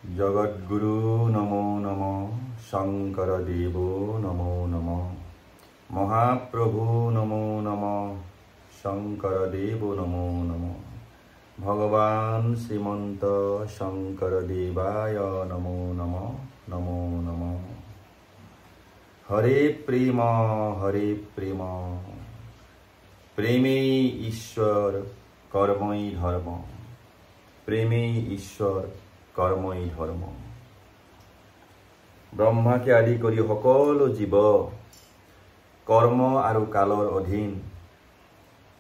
जगद्गुरु नमो नमो शंकर देवो नमो नमो महाप्रभु नमो नमो शंकर देवो नमो नमो भगवान श्रीमंत शंकर देवाय नमो नमो नमो नमो हरे प्रेम प्रेमे ईश्वर कर्मई धर्म प्रेमे ईश्वर कर्मई धर्म ब्रह्मा के आदि करी सकलो जीव कर्म और कालर अधीन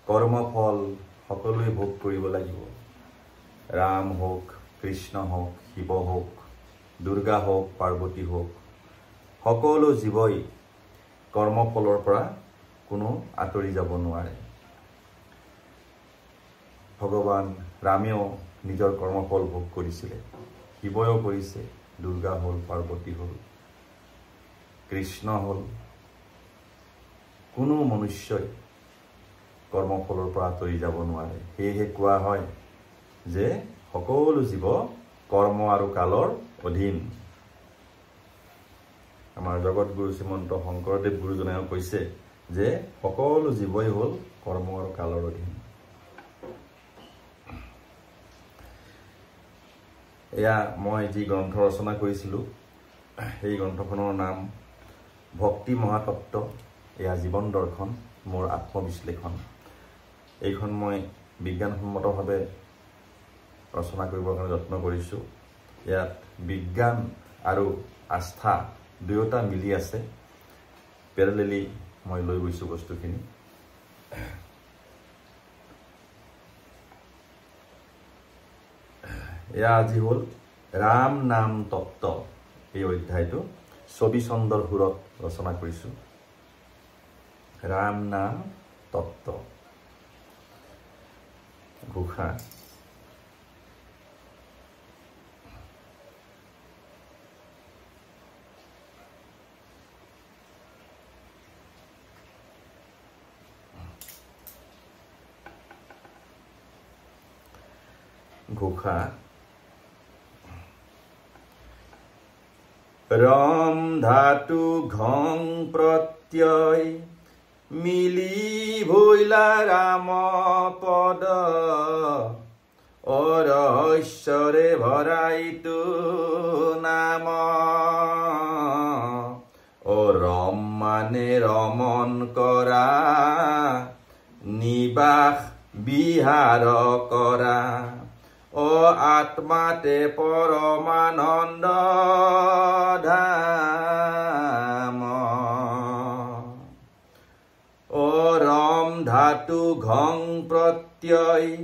कर्मफल सकलोए भोग करिब লাগিব राम होक कृष्ण होक शिव होक दुर्गा होक पार्वती होक सकलो जीवई कर्मफलर পৰা কোনো आतरि যাব নোৱাৰে भगवान रामेও নিজৰ কৰ্মফল ভোগ কৰিছিলে শিৱয়ো কৰিছে দুৰ্গা হল পাৰ্বতী হল কৃষ্ণ হল কোনো মনুষ্যই কৰ্মফলৰ পৰা আঁতৰি যাব নোৱাৰে সেয়ে কোৱা হয় যে সকলো জীৱ কৰ্ম আৰু কালৰ অধীন আমাৰ জগতগুৰু শ্ৰীমন্ত শংকৰদেৱ গুৰুজনায়ো কৈছে যে সকলো জীৱই হল কৰ্ম আৰু কালৰ অধীন এয়া মই যি গ্ৰন্থ ৰচনা কৰিছিলো এই গ্ৰন্থখনৰ নাম ভক্তি মহাতত্ত্ব এয়া জীৱন দৰ্শন মোৰ আত্মবিশ্লেষণ এইখন মই বিজ্ঞানসন্মতভাৱে ৰচনা কৰিবৰ কাৰণে যত্ন কৰিছো ইয়াত বিজ্ঞান আৰু আস্থা দুয়োটা মিলি আছে পেৰেলেলি মই লৈ গৈছো বস্তুখিনি এয়া আজি হল ৰাম নাম তত্ত্ব এই অধ্যায়টো ছবি চন্দৰ সুৰত ৰচনা কৰিছো ৰাম নাম তত্ত্ব ঘোষা ঘোষা रम धातु घं प्रत्यय मिली भैला राम पद रहस्यरे भराइतु नाम रम माने रमन करा निवास विहार करा आत्माते परमानंद धाम रम धातु घं प्रत्यय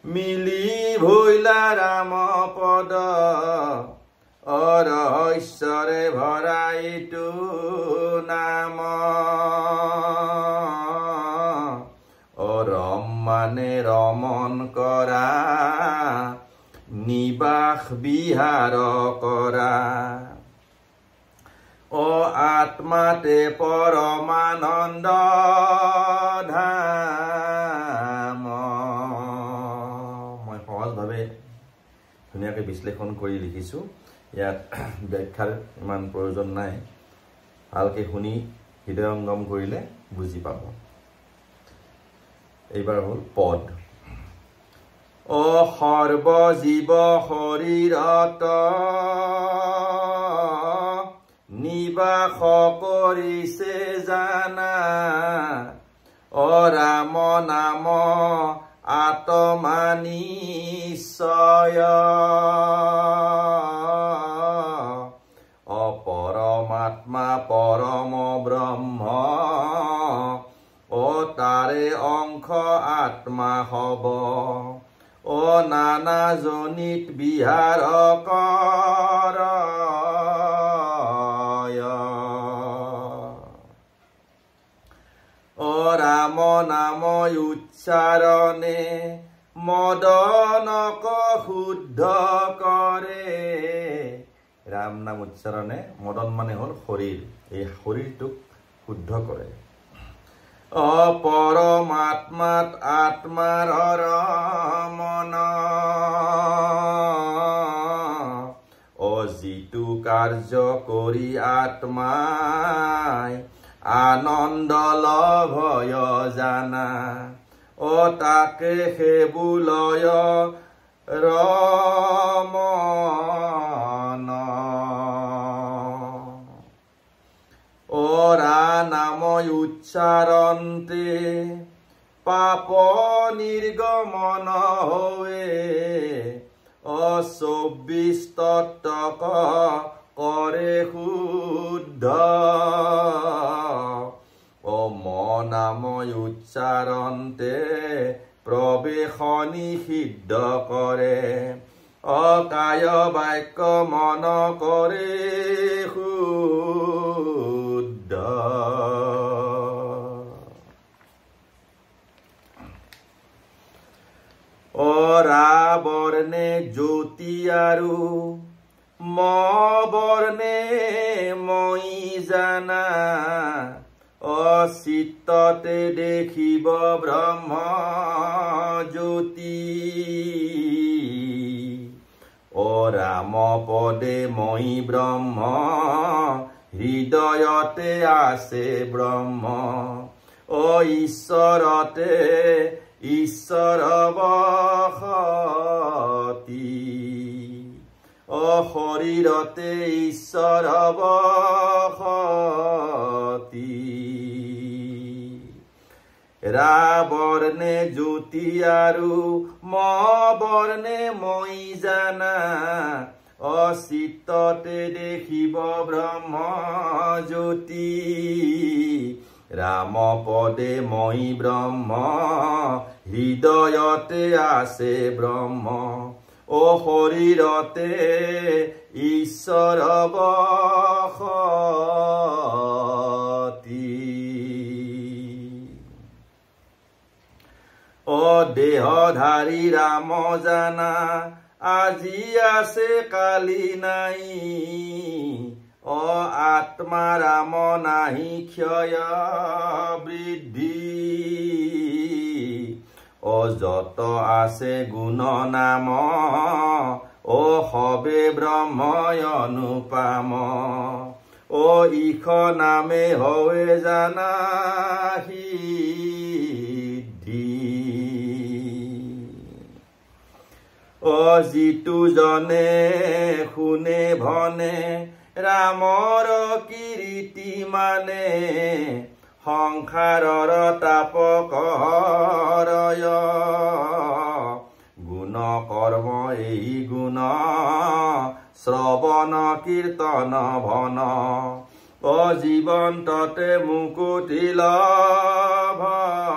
मिली भैला राम पद रहस्यरे भराइतु नाम रम माने रमन करा निवास विहार करा आत्माते परमानंद धाम मैं सहज भावे धुनियाके विश्लेषण কৰি লিখিছো ইয়াত ব্যাখ্যাৰ ইমান প্ৰয়োজন নাই ভালকে শুনি হৃদয়ঙ্গম কৰিলে বুজি পাব এইবাৰ হল পদ সৰ্বজীৱ শৰীৰত নিবাস কৰিছে জানা ৰাম নাম আত্মা নিশ্চয় পৰমাত্মা পৰম ব্ৰহ্ম তাৰে অংশ আত্মা হব নানা জনিত বিহাৰ কৰ ৰাম নাম উচ্চাৰণে মদনক শুদ্ধ কৰে ৰাম নাম উচ্চাৰণে মদন মানে হল শৰীৰ এই শৰীৰটোক শুদ্ধ কৰে परमात्मात आत्मार रमन কাৰ্য কৰি আত্মাই আনন্দ লভয় জানা তাকে সেবুলয় ৰমন নাম উচ্চাৰন্তে পাপ নিৰ্গমন হৈ 24 তত্ত্বক কৰে শুদ্ধ নাম উচ্চাৰন্তে প্ৰৱেশনি সিদ্ধ কৰে কায় বাক্য মন কৰে শুদ্ধ বৰ্ণে জ্যোতি আৰু ম বৰ্ণে মই জানা চিত্ততে দেখিব ব্ৰহ্ম জ্যোতি ৰাম পদে মই ব্ৰহ্ম হৃদয়তে আছে ব্ৰহ্ম ঈশ্বৰতে ঈশ্বৰ বসতি শৰীৰতে ঈশ্বৰ বসতি ৰা বৰ্ণে জ্যোতি আৰু ম বৰ্ণে মই জানা চিত্ততে দেখিব ব্ৰহ্ম জ্যোতি ৰাম পদে মই ব্ৰহ্ম হৃদয়তে আছে ব্ৰহ্ম শৰীৰতে ঈশ্বৰ বসতি দেহধাৰী ৰাম জানা আজি আছে কালি নাই আত্মা ৰাম নাহি ক্ষয় বৃদ্ধি যত আছে গুণ নাম সবে ব্ৰহ্ম অনুপাম ইখ নামে হৈ জানা যিটো জনে শুনে ভনে ৰামৰ কীৰ্তি মানে সংসাৰৰ তাপক হৰয় গুণ কৰ্ম এই গুণ শ্ৰৱণ কীৰ্তন ভন জীৱন্ততে মুকুতি লভয়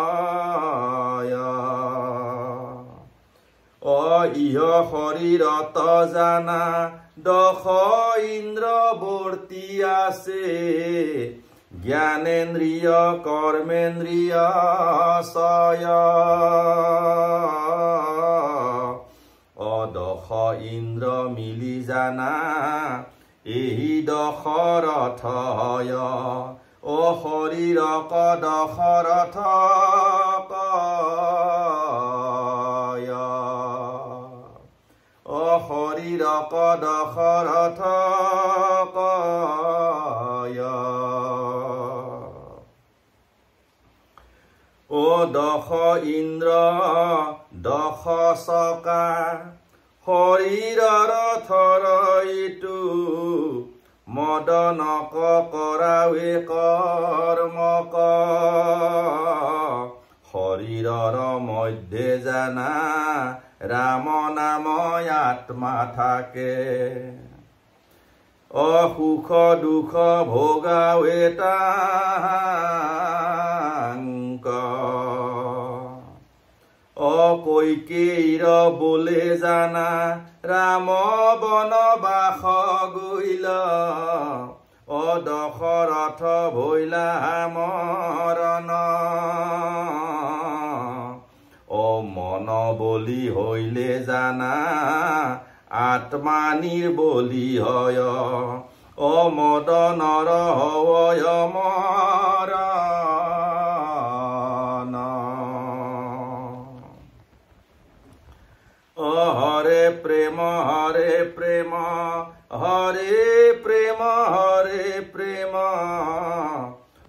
ইহ শৰীৰত জানা দশ ইন্দ্ৰৱৰ্তী আছে জ্ঞানেন্দ্ৰিয় কৰ্মেন্দ্ৰিয় চয় দশ ইন্দ্ৰ মিলি জানা এই দশৰথ হয় শৰীৰক দশৰথ শৰীৰক দশৰথ দশ ইন্দ্ৰ দশ চকা শৰীৰৰ থৰ ইটো মদনক কৰাৱে কৰ্মক শৰীৰৰ মধ্যে জানা ৰাম নাম আত্মা থাকে সুখ দুখ ভোগাৱে তাংক কৈকেয়ীৰ বোলে জানা ৰাম বনবাস গৈল দশৰথ ভৈলা মৰণ মন বলি হইলে জানা আত্মা নিৰ্বলি হয় মদনৰ হয় মৰণ হৰে প্ৰেম হরে প্রেম হরে প্রেম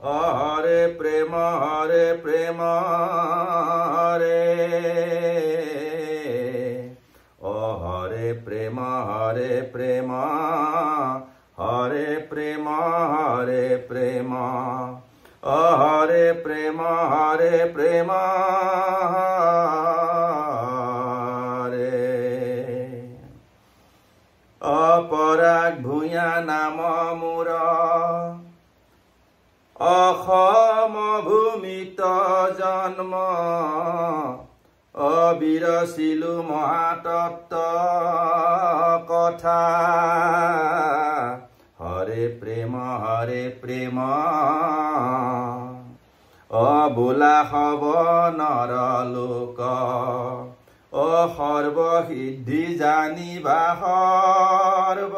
হরে প্রেম হরে প্রেম হরে হরে প্রেম হরে প্রেম হরে প্রেম হরে প্রেম হরে প্রেম হরে প্রেম অপরাগ ভূঞা নাম মোৰ অসম ভূমিত জন্ম অবিৰচিলো মহাতত্ব কথা হৰে প্ৰেম বোলা হব নৰলোক সৰ্বসিদ্ধি জানিবা সৰ্বথা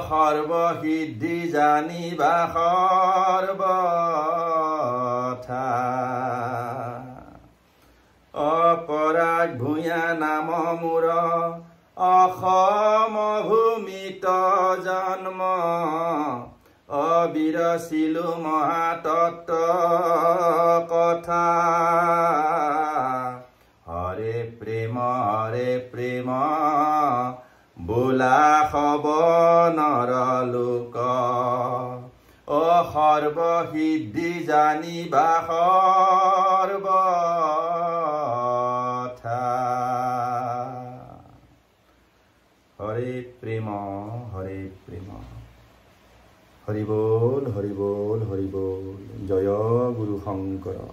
সৰ্বসিদ্ধি জানিবা সৰ্বথা অপৰাগ ভূঞা নাম মোৰ অসম ভূমিত জন্ম অবিৰচিলো মহাতত্ব কথা হৰে প্ৰেম বোলা হব নৰলোক সৰ্বসিদ্ধি জানিবা সৰ্বথা হৰে প্ৰেম হৰি বল জয় গুৰু শংকৰ।